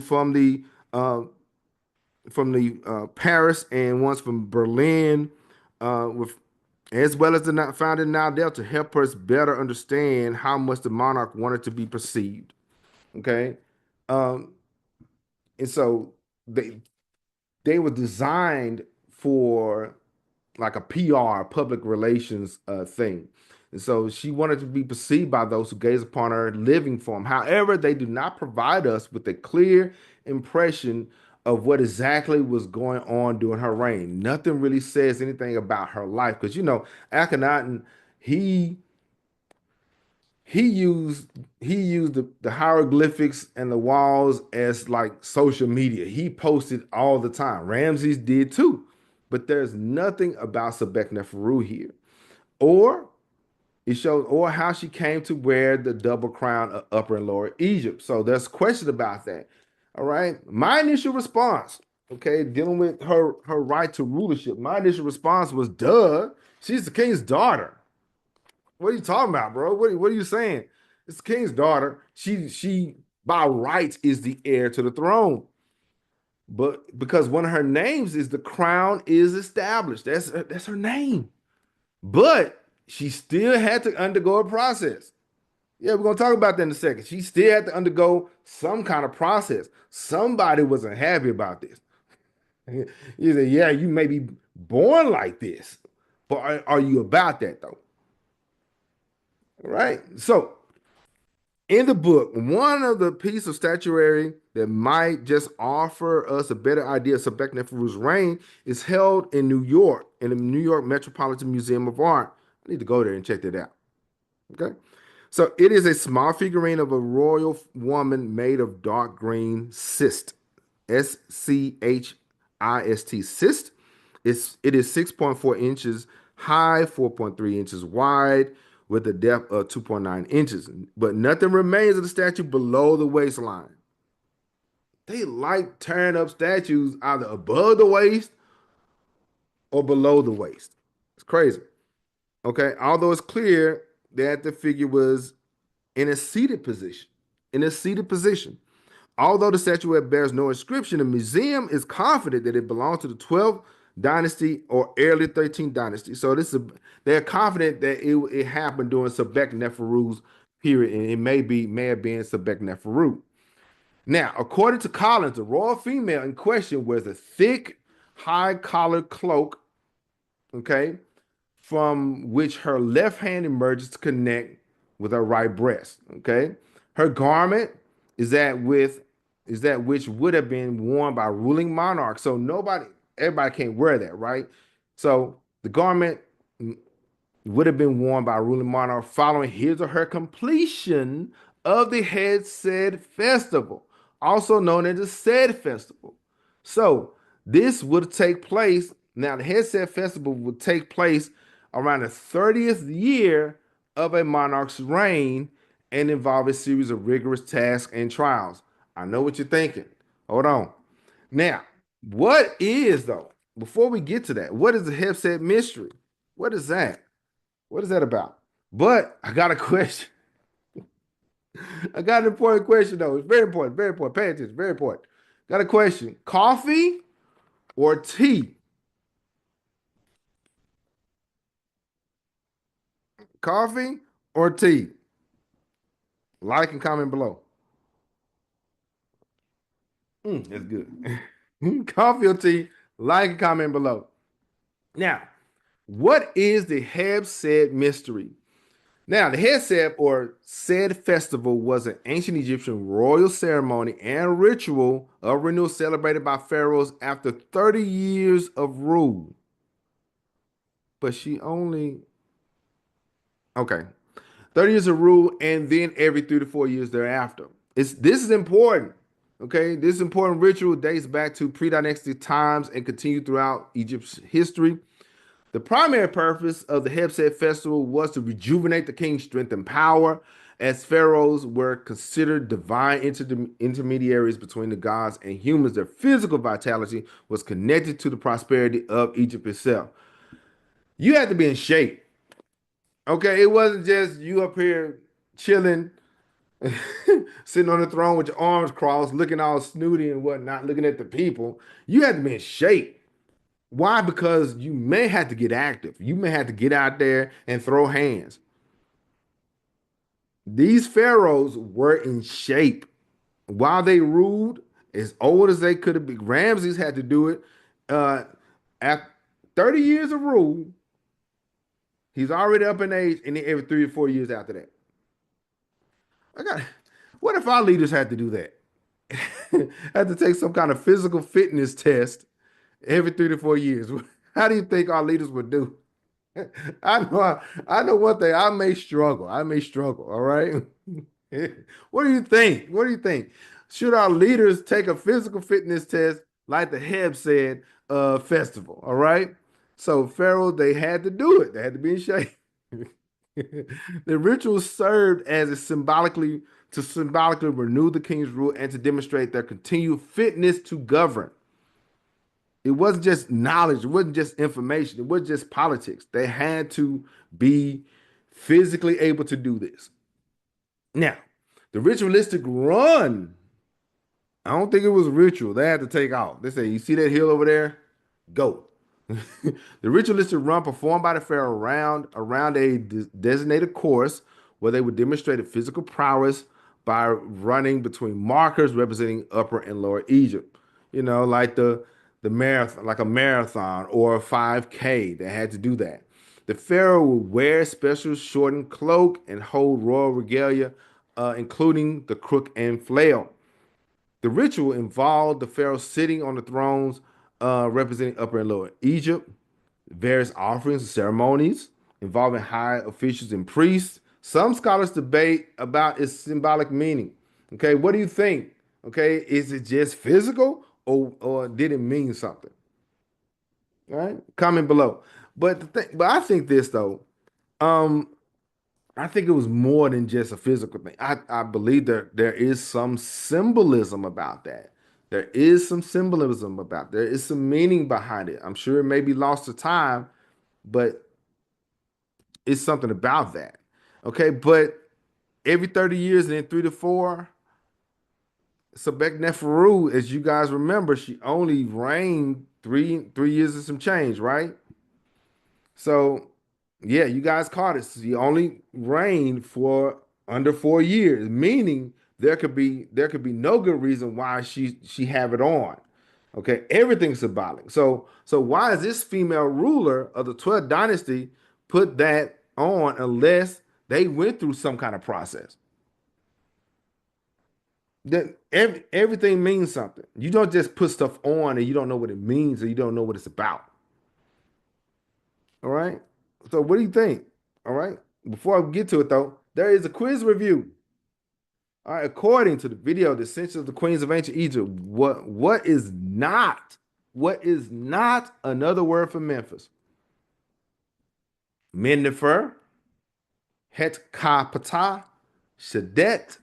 Sobekneferu from the Paris and ones from Berlin, with as well as the founded Nile to help us better understand how much the monarch wanted to be perceived. Okay, um, and so they were designed for like a PR, public relations thing. And so she wanted to be perceived by those who gaze upon her living form. However, they do not provide us with a clear impression of what exactly was going on during her reign. Nothing really says anything about her life because Akhenaten, he he used the hieroglyphics and the walls as like social media. He posted all the time. Ramses did too. But there's nothing about Sobekneferu here. Or it shows or how she came to wear the double crown of Upper and Lower Egypt. So there's question about that. All right. My initial response, okay, dealing with her right to rulership, my initial response was duh, she's the king's daughter. What are you talking about, bro? What are you saying? It's the king's daughter. She by right is the heir to the throne. But because one of her names is the crown is established. That's her name. But she still had to undergo a process. Yeah, we're gonna talk about that in a second. She still had to undergo some kind of process. Somebody wasn't happy about this. You say, yeah, you may be born like this, but are you about that though? Right? So in the book, one of the pieces of statuary that might just offer us a better idea of Sobekneferu's reign is held in New York, in the New York Metropolitan Museum of Art. I need to go there and check that out. Okay. So it is a small figurine of a royal woman made of dark green cyst, cyst. It is 6.4 inches high, 4.3 inches wide, with a depth of 2.9 inches. But nothing remains of the statue below the waistline. They like tearing up statues either above the waist or below the waist. It's crazy. Okay. Although it's clear that the figure was in a seated position. In a seated position. Although the statuette bears no inscription, the museum is confident that it belonged to the 12th dynasty or early 13th dynasty. So they're confident that it happened during Sobekneferu's period, and it may have been Sobekneferu. Now, according to Collins, the royal female in question wears a thick, high-collared cloak, okay, from which her left hand emerges to connect with her right breast. Okay, her garment is that which would have been worn by ruling monarchs. So everybody can't wear that, right? So the garment would have been worn by a ruling monarch following his or her completion of the Heb Sed festival, also known as the Sed festival. So this would take place. Now, the Heb Sed festival would take place around the 30th year of a monarch's reign and involve a series of rigorous tasks and trials. I know what you're thinking. Hold on. Now, what is though? Before we get to that, what is the Heb Sed mystery? What is that? What is that about? But I got a question. I got an important question though. It's very important. Very important. Pay attention. Very important. Got a question. Coffee or tea? Coffee or tea? Like and comment below. That's good. Coffee or tea? Like and comment below. Now, what is the Heb Sed mystery? Now, the Heb Sed or Sed festival was an ancient Egyptian royal ceremony and ritual of renewal celebrated by pharaohs after 30 years of rule. But she only, okay, 30 years of rule and then every 3 to 4 years thereafter. This is important. Okay, this important ritual dates back to pre-dynastic times and continued throughout Egypt's history. The primary purpose of the Heb Sed festival was to rejuvenate the king's strength and power, as pharaohs were considered divine intermediaries between the gods and humans. Their physical vitality was connected to the prosperity of Egypt itself. You had to be in shape. Okay, it wasn't just you up here chilling. Sitting on the throne with your arms crossed, looking all snooty and whatnot, looking at the people. You had to be in shape. Why? Because you may have to get active. You may have to get out there and throw hands. These pharaohs were in shape while they ruled as old as they could have been. Ramses had to do it. At 30 years of rule, he's already up in age, and then every 3 or 4 years after that. I got. What if our leaders had to do that? Had to take some kind of physical fitness test every 3 to 4 years. How do you think our leaders would do? I know one thing. I may struggle. I may struggle. All right. What do you think? What do you think? Should our leaders take a physical fitness test like the Heb Sed festival? All right. So Pharaoh, they had to do it. They had to be in shape. The ritual served as a symbolically renew the king's rule and to demonstrate their continued fitness to govern. It wasn't just knowledge, it wasn't just information, it wasn't just politics. They had to be physically able to do this. Now, the ritualistic run, I don't think it was ritual. They had to take off. They say, you see that hill over there? Go. The ritualistic run performed by the pharaoh around a designated course where they would demonstrate a physical prowess by running between markers representing Upper and Lower Egypt. Like the marathon, like a marathon or a 5K. They had to do that. The pharaoh would wear a special shortened cloak and hold royal regalia, including the crook and flail. The ritual involved the pharaoh sitting on the thrones representing Upper and Lower Egypt, various offerings and ceremonies involving high officials and priests. Some scholars debate about its symbolic meaning. Okay, what do you think? Okay, is it just physical or did it mean something? All right, comment below. But I think this though. Um, I think it was more than just a physical thing. I believe there is some symbolism about that. There is some symbolism about there is some meaning behind it. I'm sure it may be lost to time, but it's something about that. Okay, but every 30 years and then 3 to 4, Sobekneferu, as you guys remember, she only reigned three years and some change, right? So, yeah, you guys caught it. She only reigned for under 4 years, meaning there could be no good reason why she have it on. Okay, everything's symbolic. So why is this female ruler of the 12th dynasty put that on unless they went through some kind of process? That everything means something. You don't just put stuff on and you don't know what it means or you don't know what it's about. All right. So what do you think? All right. Before I get to it though, there is a quiz review. All right. According to the video, The Ascension of the Queens of Ancient Egypt, what is not another word for Memphis? Mennefer, Hetkapata, Shadet,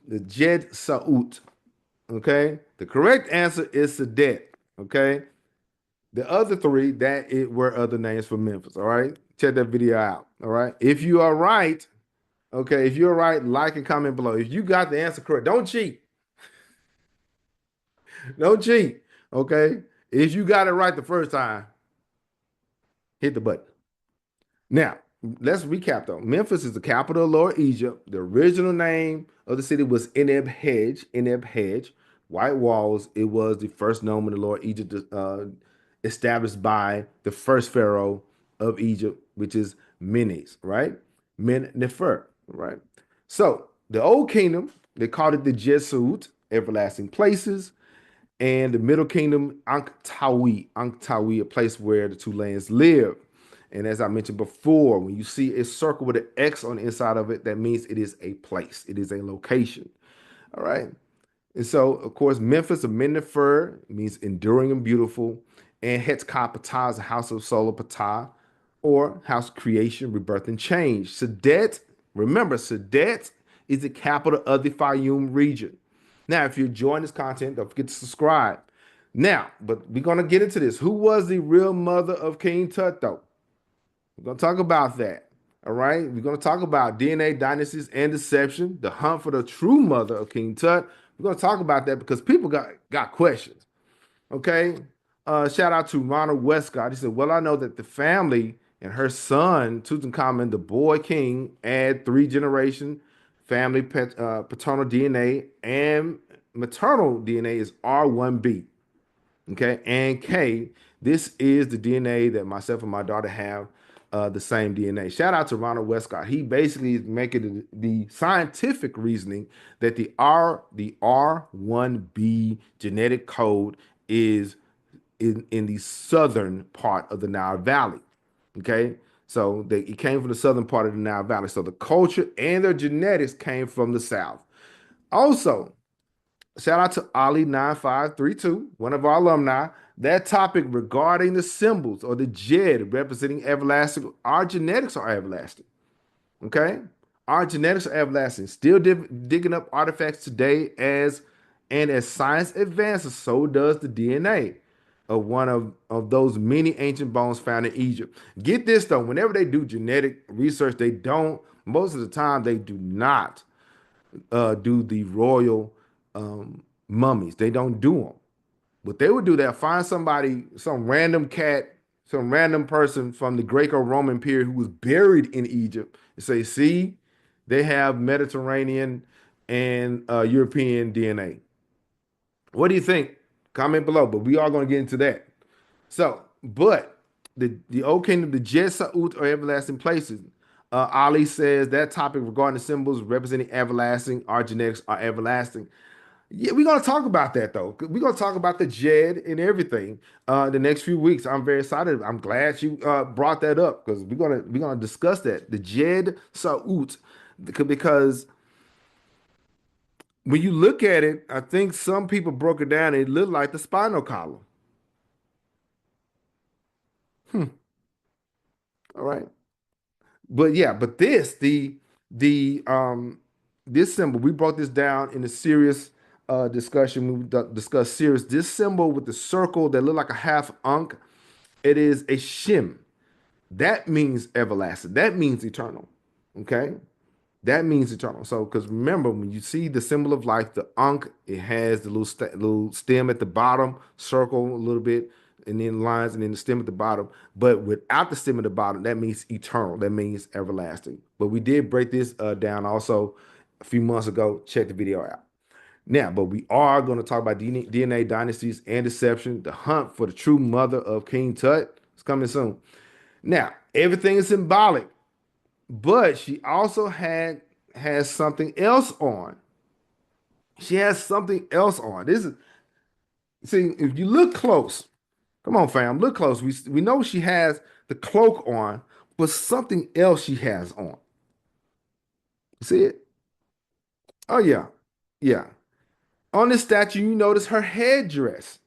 the Jed Saut. Okay. The correct answer is Sadet. Okay. The other three that it were other names for Memphis. All right. Check that video out. All right. If you are right, okay. If you're right, like and comment below. If you got the answer correct, don't cheat. Don't cheat. Okay. If you got it right the first time, hit the button. Now, let's recap though. Memphis is the capital of Lower Egypt. The original name of the city was Eneb Hedge, White Walls. It was the first nome in the Lower Egypt established by the first pharaoh of Egypt, which is Menes, right? Mennefer, right? So the old kingdom, they called it the Jesuit, everlasting places, and the middle kingdom, Anktawi, a place where the two lands live. And as I mentioned before, when you see a circle with an X on the inside of it, that means it is a place, it is a location. All right. And so, of course, Memphis of Mennefer means enduring and beautiful. And Hetzkah is a house of solar Ptah, or house of creation, rebirth, and change. Sadet, remember, Sadet is the capital of the Fayum region. Now, if you're enjoying this content, don't forget to subscribe. Now, but we're going to get into this. Who was the real mother of King Tut, though? We're going to talk about that. All right. We're going to talk about DNA dynasties and deception, the hunt for the true mother of King Tut. We're going to talk about that because people got questions. Okay. Shout out to Ronald Westcott. He said, well, I know that the family and her son, Tutankhamun, the boy king, add three generation family paternal DNA and maternal DNA is R1B. Okay. And K, this is the DNA that myself and my daughter have the same DNA. Shout out to Ronald Westcott. He basically is making the scientific reasoning that the R1B genetic code is in the southern part of the Nile Valley. Okay. So it came from the southern part of the Nile Valley. So the culture and their genetics came from the south. Also, shout out to Ali9532, one of our alumni. That topic regarding the symbols or the Jed representing everlasting, our genetics are everlasting. Okay? Our genetics are everlasting. Still digging up artifacts today as science advances, so does the DNA of one of those many ancient bones found in Egypt. Get this though, whenever they do genetic research, most of the time, they do not do the royal mummies. They don't do them. But they would do that. Find somebody, some random cat, some random person from the Greco-Roman period who was buried in Egypt, and say, "See, they have Mediterranean and European DNA." What do you think? Comment below. But we are going to get into that. So, but the old kingdom, the Jed Sa'ut are everlasting places. Ali says that topic regarding the symbols representing everlasting, our genetics are everlasting. Yeah, we're gonna talk about that though. We're gonna talk about the Jed and everything the next few weeks. I'm very excited. I'm glad you brought that up because we're gonna discuss that the Jed Sa'ut because when you look at it, I think some people broke it down. It looked like the spinal column. All right. But yeah, but the this symbol, we brought this down in a serious discussion. Discussed serious. This symbol with the circle that look like a half ankh, it is a shim. That means everlasting. That means eternal. Okay. That means eternal. So, because remember, when you see the symbol of life, the ankh, it has the little stem at the bottom, circle a little bit, and then lines, and then the stem at the bottom. But without the stem at the bottom, that means eternal. That means everlasting. But we did break this down also a few months ago. Check the video out. Now, but we are going to talk about DNA dynasties and deception, the hunt for the true mother of King Tut. It's coming soon. Now, everything is symbolic. But she also has something else on. She has something else on. This is see if you look close. Come on, fam, look close. We know she has the cloak on, but something else she has on. See it? Oh yeah, yeah. On this statue, you notice her headdress.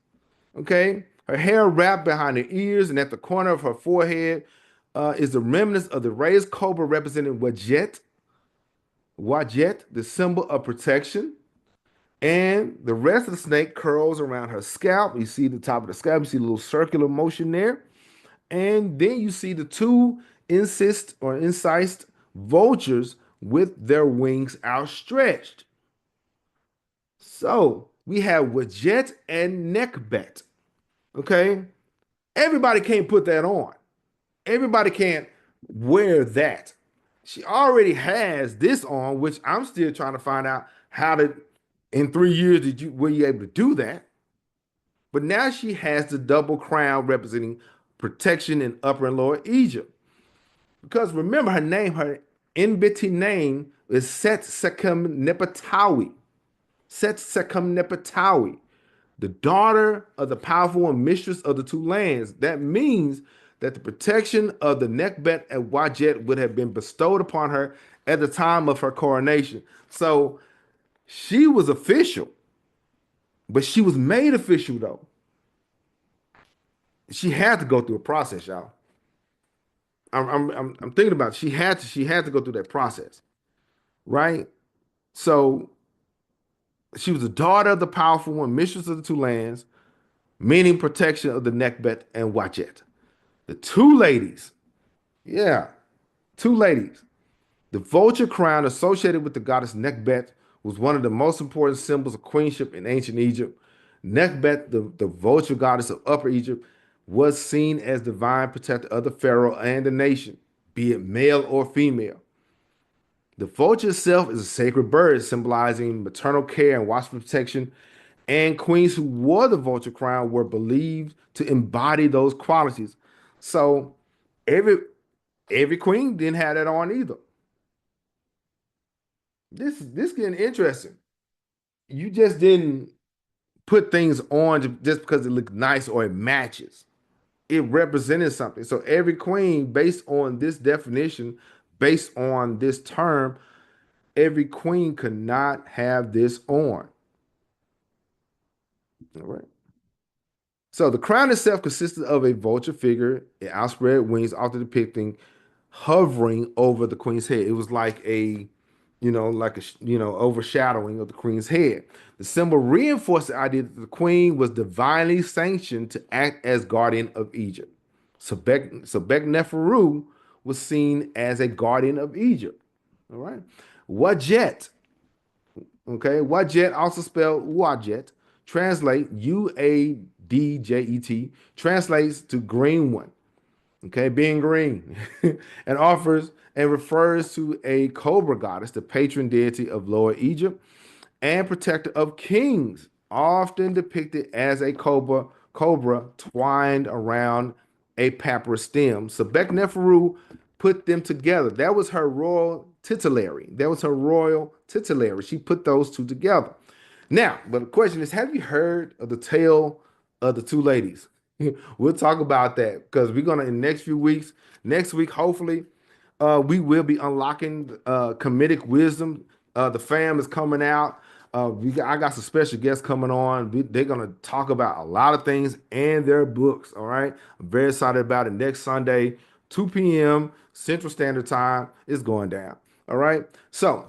Okay, her hair wrapped behind her ears, and at the corner of her forehead is the remnants of the raised cobra representing Wadjet, the symbol of protection. And the rest of the snake curls around her scalp. You see the top of the scalp, you see a little circular motion there. And then you see the two incised vultures with their wings outstretched. So we have Wadjet and Nekhbet. Okay. Everybody can't put that on. Everybody can't wear that. She already has this on, which I'm still trying to find out how to. In 3 years, were you able to do that? But now she has the double crown representing protection in Upper and Lower Egypt. Because remember her Nbiti name is Set Sekem Nepatawi. Set Sekem Nepatawi, the daughter of the powerful and mistress of the two lands. That means that the protection of the Nekhbet and Wadjet would have been bestowed upon her at the time of her coronation. So she was official, but she was made official though. She had to go through a process, y'all. I'm thinking about it. She had to go through that process, right? So she was the daughter of the powerful one, mistress of the two lands, meaning protection of the Nekhbet and Wadjet. The two ladies, yeah, Two ladies. The vulture crown associated with the goddess Nekhbet was one of the most important symbols of queenship in ancient Egypt. Nekhbet, the vulture goddess of Upper Egypt, was seen as divine protector of the pharaoh and the nation, be it male or female. The vulture itself is a sacred bird symbolizing maternal care and watchful protection, and queens who wore the vulture crown were believed to embody those qualities. So every every queen didn't have that on either. This getting interesting. You just didn't put things on just because it looked nice or it matches. It represented something. So every queen, based on this definition, based on this term, every queen could not have this on. All right. So the crown itself consisted of a vulture figure, and outspread wings, often depicting hovering over the queen's head. It was like a, like a, overshadowing of the queen's head. The symbol reinforced the idea that the queen was divinely sanctioned to act as guardian of Egypt. Sobekneferu was seen as a guardian of Egypt. All right. Wadjet, okay, Wadjet, also spelled Wadjet, translate Uadjet, translates to green one, okay, being green, and offers and refers to a cobra goddess, the patron deity of Lower Egypt and protector of kings, often depicted as a cobra twined around a papyrus stem. Sobekneferu put them together. That was her royal titulary. That was her royal titulary. She put those two together. Now, but the question is, have you heard of the tale of the two ladies? We'll talk about that because we're gonna in the next few weeks. Next week, hopefully, we will be unlocking Kemetic wisdom. The fam is coming out. I got some special guests coming on. They're gonna talk about a lot of things and their books. All right, I'm very excited about it. Next Sunday, 2 p.m. Central Standard Time is going down. All right, so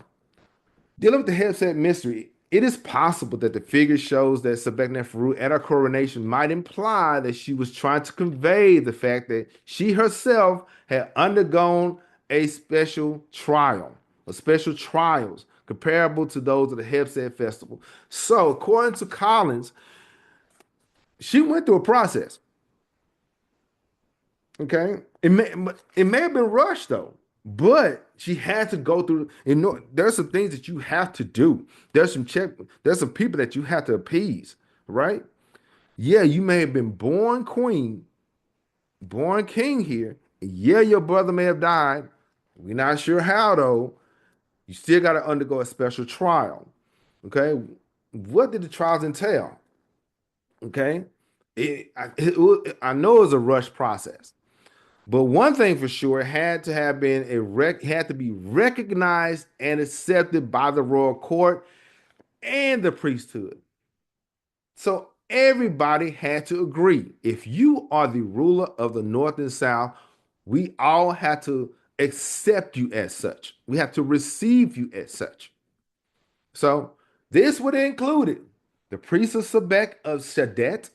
dealing with the Heb Sed Mystery, it is possible that the figure shows that Sobekneferu at her coronation might imply that she was trying to convey the fact that she herself had undergone a special trial, or special trials comparable to those of the Heb Sed festival. So, according to Collins, she went through a process. Okay, it may have been rushed though, but she had to go through. There's some things that you have to do. There's some people that you have to appease, right? Yeah, you may have been born queen, born king here. Yeah, your brother may have died. We're not sure how though. You still got to undergo a special trial. Okay, what did the trials entail? Okay, I know it was a rush process. But one thing for sure, it had to have been had to be recognized and accepted by the royal court and the priesthood. So everybody had to agree. If you are the ruler of the North and South, we all had to accept you as such. We have to receive you as such. So this would have included the priest of Sebek of Shadet,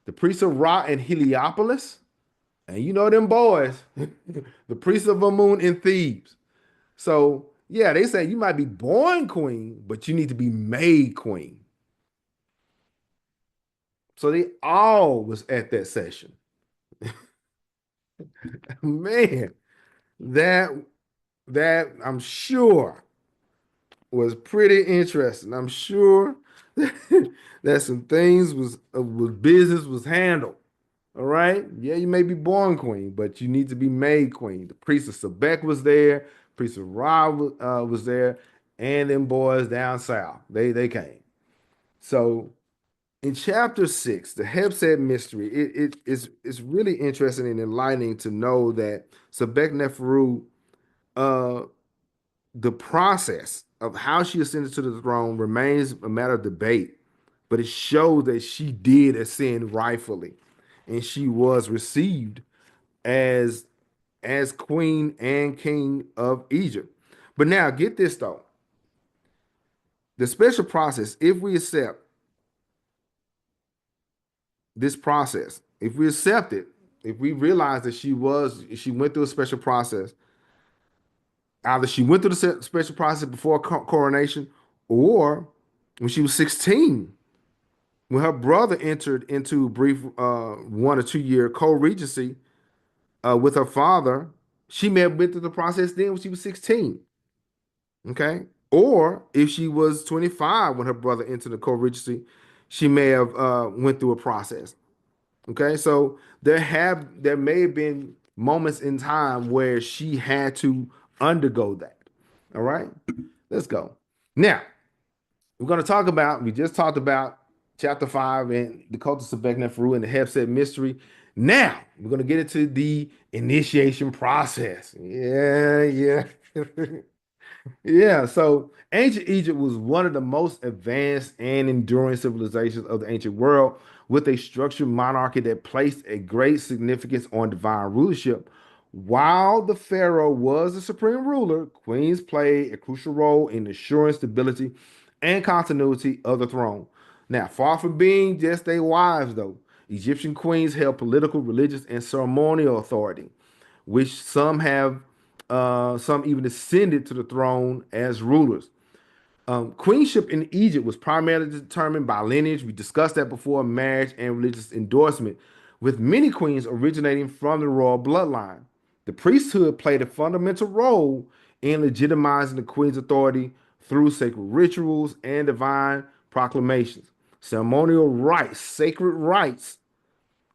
the priest of Ra and Heliopolis, and you know them boys, the priest of Amun in Thebes. So yeah, they say you might be born queen, but you need to be made queen. So they all was at that session. Man, that that I'm sure was pretty interesting. I'm sure that some things was business was handled. All right. Yeah, you may be born queen, but you need to be made queen. The priest of Sebek was there, priest of Ra was there, and them boys down south. They came. So in chapter 6, the Heb Sed Mystery, it's really interesting and enlightening to know that Sobekneferu, uh, the process of how she ascended to the throne remains a matter of debate, but it shows that she did ascend rightfully, and she was received as queen and king of Egypt. But now get this though. The special process, if we accept this process, if we accept it, if we realize that she went through a special process, either she went through the special process before coronation, or when she was 16, when her brother entered into brief 1 or 2 year co-regency with her father, she may have been through the process then when she was 16. Okay. Or if she was 25 when her brother entered the co-regency, she may have went through a process. Okay. So there may have been moments in time where she had to undergo that. All right. Let's go. Now, we're going to talk about, we just talked about chapter 5 and the cult of Sobekneferu and the Heb Sed Mystery. Now, we're going to get into the initiation process. Yeah, yeah. Yeah, so ancient Egypt was one of the most advanced and enduring civilizations of the ancient world, with a structured monarchy that placed a great significance on divine rulership. While the pharaoh was the supreme ruler, queens played a crucial role in ensuring stability and continuity of the throne. Now, far from being just their wives, though, Egyptian queens held political, religious, and ceremonial authority, which some even ascended to the throne as rulers. Queenship in Egypt was primarily determined by lineage. We discussed that before, marriage and religious endorsement, with many queens originating from the royal bloodline. The priesthood played a fundamental role in legitimizing the queen's authority through sacred rituals and divine proclamations. Ceremonial rites, sacred rites,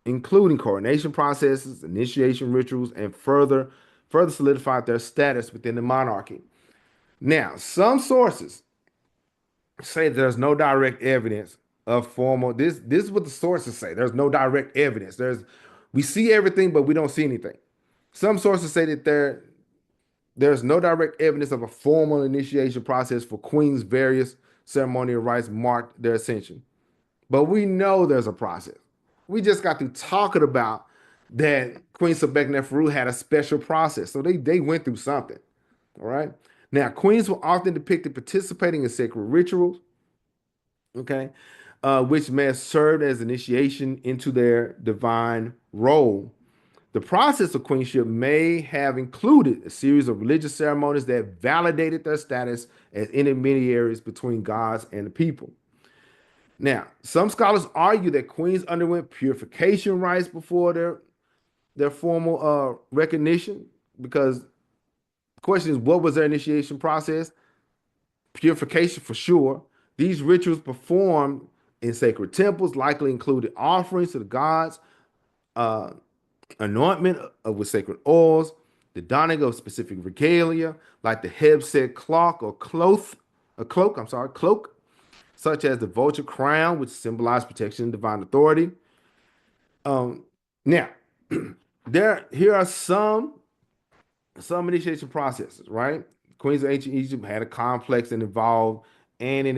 including coronation processes, initiation rituals, and further solidified their status within the monarchy. Now, some sources say there's no direct evidence of formal. This is what the sources say. There's no direct evidence. We see everything, but we don't see anything. Some sources say that there's no direct evidence of a formal initiation process for queens. Various ceremonial rites marked their ascension. But we know there's a process. We just got through talking about that Queen Sobekneferu had a special process. So they went through something. All right. Now, queens were often depicted participating in sacred rituals, okay, which may have served as initiation into their divine role. The process of queenship may have included a series of religious ceremonies that validated their status as intermediaries between gods and the people. Now, some scholars argue that queens underwent purification rites before their formal recognition, because the question is, what was their initiation process? Purification for sure. These rituals performed in sacred temples likely included offerings to the gods, uh, anointment with sacred oils, the donning of specific regalia, like the Heb Sed cloak or cloak, such as the vulture crown, which symbolized protection and divine authority. Um, Now, here are some initiation processes, right? Queens of ancient Egypt had a complex and it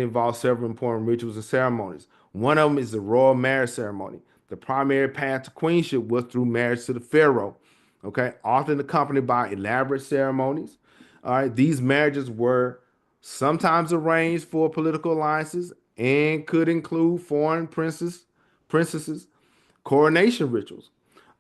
involved several important rituals and ceremonies. One of them is the royal marriage ceremony. The primary path to queenship was through marriage to the pharaoh, okay, often accompanied by elaborate ceremonies. All right, these marriages were sometimes arranged for political alliances and could include foreign princesses, coronation rituals.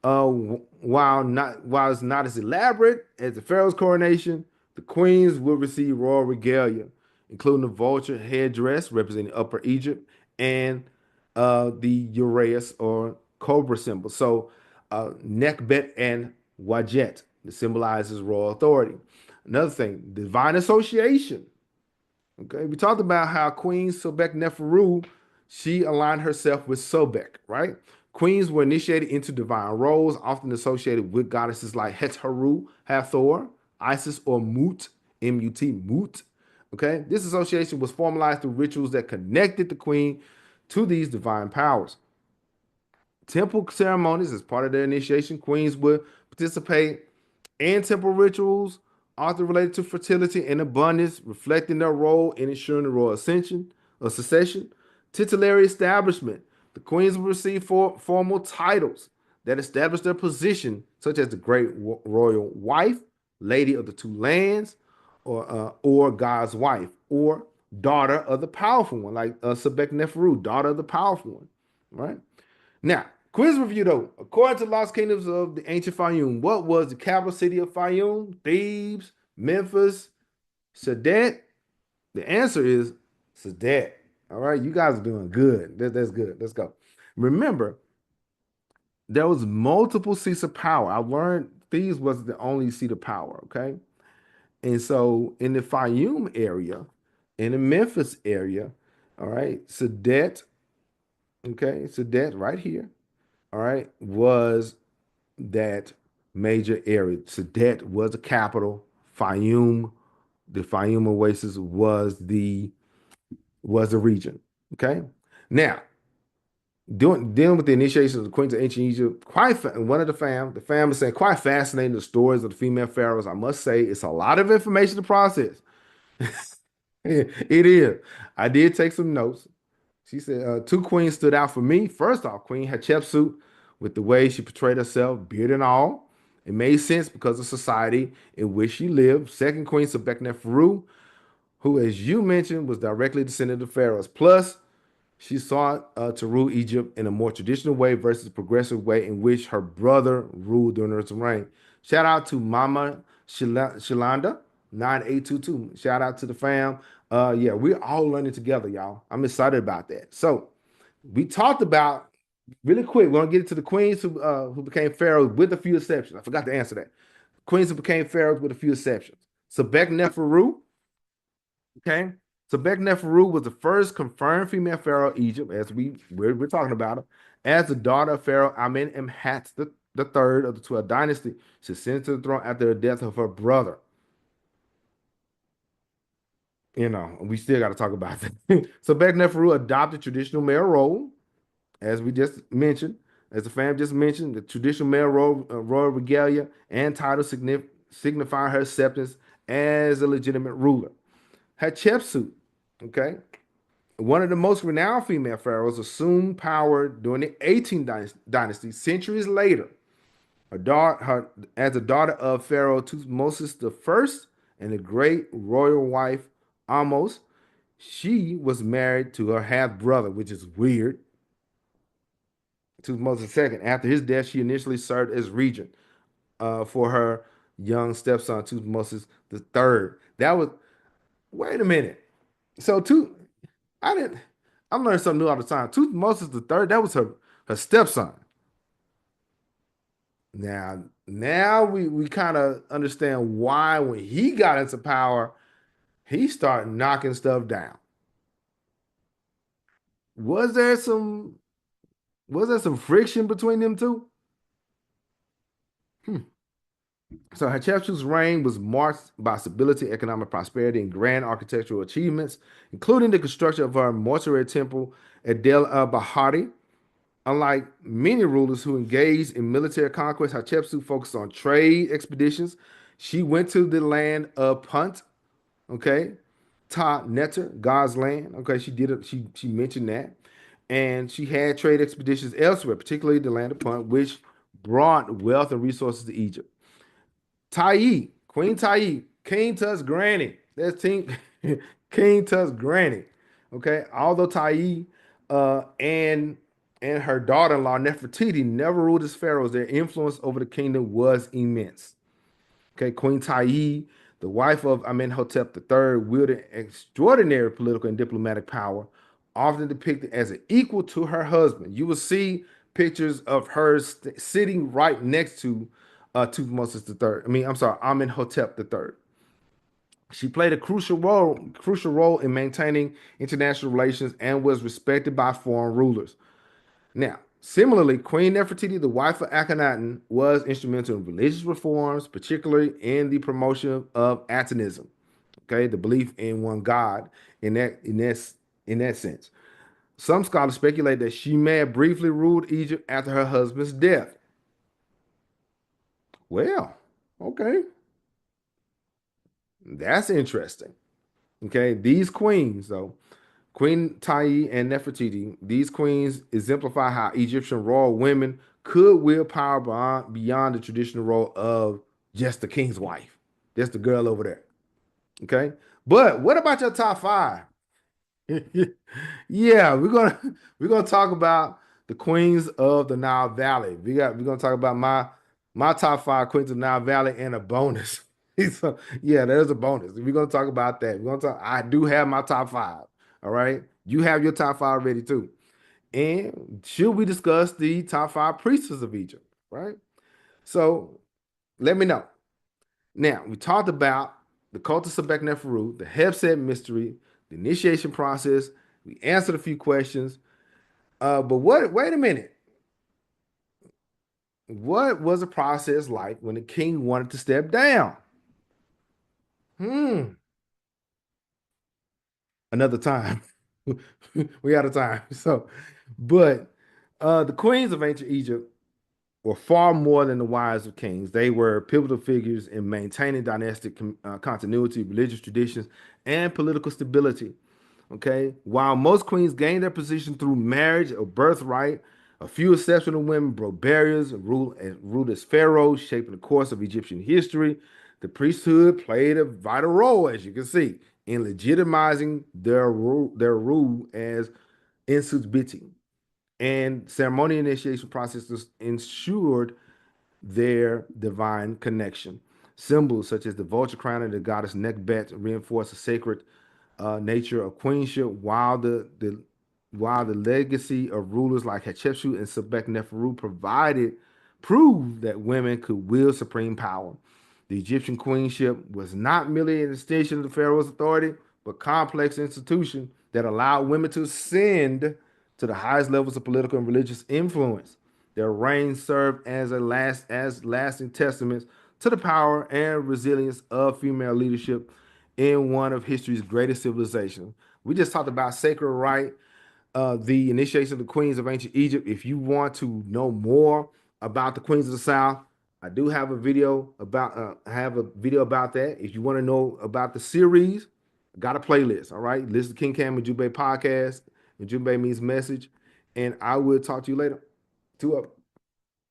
While it's not as elaborate as the pharaoh's coronation, the queens would receive royal regalia, including the vulture headdress representing Upper Egypt and the uraeus or cobra symbol. So Nekhbet and Wadjet, that symbolizes royal authority. Another thing, divine association. Okay, we talked about how Queen Sobekneferu, she aligned herself with Sobek, right? Queens were initiated into divine roles, often associated with goddesses like Heteru, Hathor, Isis, or Mut, M-U-T, Mut. Okay, this association was formalized through rituals that connected the queen to these divine powers. Temple ceremonies, as part of their initiation, queens would participate in temple rituals, often related to fertility and abundance, reflecting their role in ensuring the royal ascension or succession. Titulary establishment. The queens would receive formal titles that established their position, such as the great royal wife, lady of the two lands, or God's wife, or daughter of the powerful one, like Sobekneferu, daughter of the powerful one, right? Now, Quiz review though. According to Lost Kingdoms of the Ancient Fayum, what was the capital city of Fayum? Thebes, Memphis, Sadet? The answer is Sadet. All right, you guys are doing good. That's good. Let's go. Remember, there was multiple seats of power. I learned Thebes was the only seat of power. Okay, and so in the Fayum area, in the Memphis area, all right, Sadet. Okay, Sadet right here. All right, was that major area. Sadet was the capital. Fayum, the Fayum Oasis was the region. Okay. Now, dealing with the initiation of the queens of ancient Egypt, one of the fam is saying quite fascinating the stories of the female pharaohs. I must say, it's a lot of information to process. It is. I did take some notes. She said two queens stood out for me. First off, Queen Hatshepsut, with the way she portrayed herself, beard and all. It made sense because of society in which she lived. Second, Queen Sobekneferu, who, as you mentioned, was directly descended of pharaohs. Plus, she sought to rule Egypt in a more traditional way versus the progressive way in which her brother ruled during her reign. Shout out to Mama Shalanda 9822. Shout out to the fam. Yeah, we're all learning together, y'all. I'm excited about that. So we talked about really quick. We're gonna get into the queens who became pharaohs with a few exceptions. I forgot to answer that. Queens who became pharaohs with a few exceptions. Sebek Neferu, okay. Sobekneferu was the first confirmed female pharaoh of Egypt, as we're talking about her, as the daughter of Pharaoh Amenemhat the third of the 12th dynasty. She ascended to the throne after the death of her brother. We still got to talk about that. Sobekneferu adopted traditional male role, as we just mentioned, as the fam just mentioned, the traditional male role, royal regalia and title signify her acceptance as a legitimate ruler. Hatshepsut, okay, one of the most renowned female pharaohs, assumed power during the 18th dynasty, centuries later. As a daughter of Pharaoh Tutmosis I and the great royal wife Amos, she was married to her half brother, which is weird, Tutmosis II. After his death, she initially served as regent for her young stepson Tutmosis III. That was Wait a minute. So I didn't. I'm learning something new all the time. Tutmosis III, that was her stepson. Now we kind of understand why when he got into power, he started knocking stuff down. Was there some was there some friction between them two? Hmm. So Hatshepsut's reign was marked by stability, economic prosperity, and grand architectural achievements, including the construction of her mortuary temple at Del Bahari. Unlike many rulers who engaged in military conquest, Hatshepsut focused on trade expeditions. She went to the land of Punt, okay, Ta Neter, God's land. Okay, she did it. She mentioned that, and she had trade expeditions elsewhere, particularly the land of Punt, which brought wealth and resources to Egypt. Tai, Queen Tai, King Tut's granny. That's King Tut's granny. Okay, although Tai and her daughter-in-law Nefertiti never ruled as pharaohs, their influence over the kingdom was immense. Okay, Queen Tai, the wife of Amenhotep III, wielded extraordinary political and diplomatic power, often depicted as an equal to her husband. You will see pictures of her sitting right next to Tutmosis III. I'm sorry, Amenhotep III. She played a crucial role in maintaining international relations and was respected by foreign rulers. Now, similarly, Queen Nefertiti, the wife of Akhenaten, was instrumental in religious reforms, particularly in the promotion of Atonism. Okay, the belief in one God. In that sense, some scholars speculate that she may have briefly ruled Egypt after her husband's death. Well, okay, that's interesting. Okay, these queens, though, Queen Tai and Nefertiti, these queens exemplify how Egyptian royal women could wield power beyond the traditional role of just the king's wife, just the girl over there. Okay, but what about your top five? Yeah, we're gonna talk about the queens of the Nile Valley. We're gonna talk about my top five queens of the Nile Valley and a bonus. So, yeah, there's a bonus. We're gonna talk about that. We're gonna talk. I do have my top five. All right. You have your top five ready too. And should we discuss the top five priestesses of Egypt? Right. So let me know. Now, we talked about the cult of Sobekneferu, the Heb Sed Mystery, the initiation process. We answered a few questions. But wait a minute. What was the process like when the king wanted to step down? Hmm. Another time. We out of time. So, but the queens of ancient Egypt were far more than the wives of kings. They were pivotal figures in maintaining dynastic continuity, religious traditions, and political stability. Okay, while most queens gained their position through marriage or birthright, a few exceptional women broke barriers and ruled as pharaohs, shaping the course of Egyptian history. The priesthood played a vital role, as you can see, in legitimizing their rule as insubiti, and ceremonial initiation processes ensured their divine connection. Symbols such as the vulture crown and the goddess Nekhbet reinforce the sacred nature of queenship, while the legacy of rulers like Hatshepsut and Sobekneferu proved that women could wield supreme power. The Egyptian queenship was not merely an extension of the pharaoh's authority, but complex institution that allowed women to ascend to the highest levels of political and religious influence. Their reign served as lasting testaments to the power and resilience of female leadership in one of history's greatest civilizations. We just talked about sacred right, the initiation of the queens of ancient Egypt. If you want to know more about the queens of the South, I do have a video about that. If you want to know about the series, I got a playlist. All right, listen to King Cam and Ujumbe podcast. Ujumbe means message, and I will talk to you later. Two up.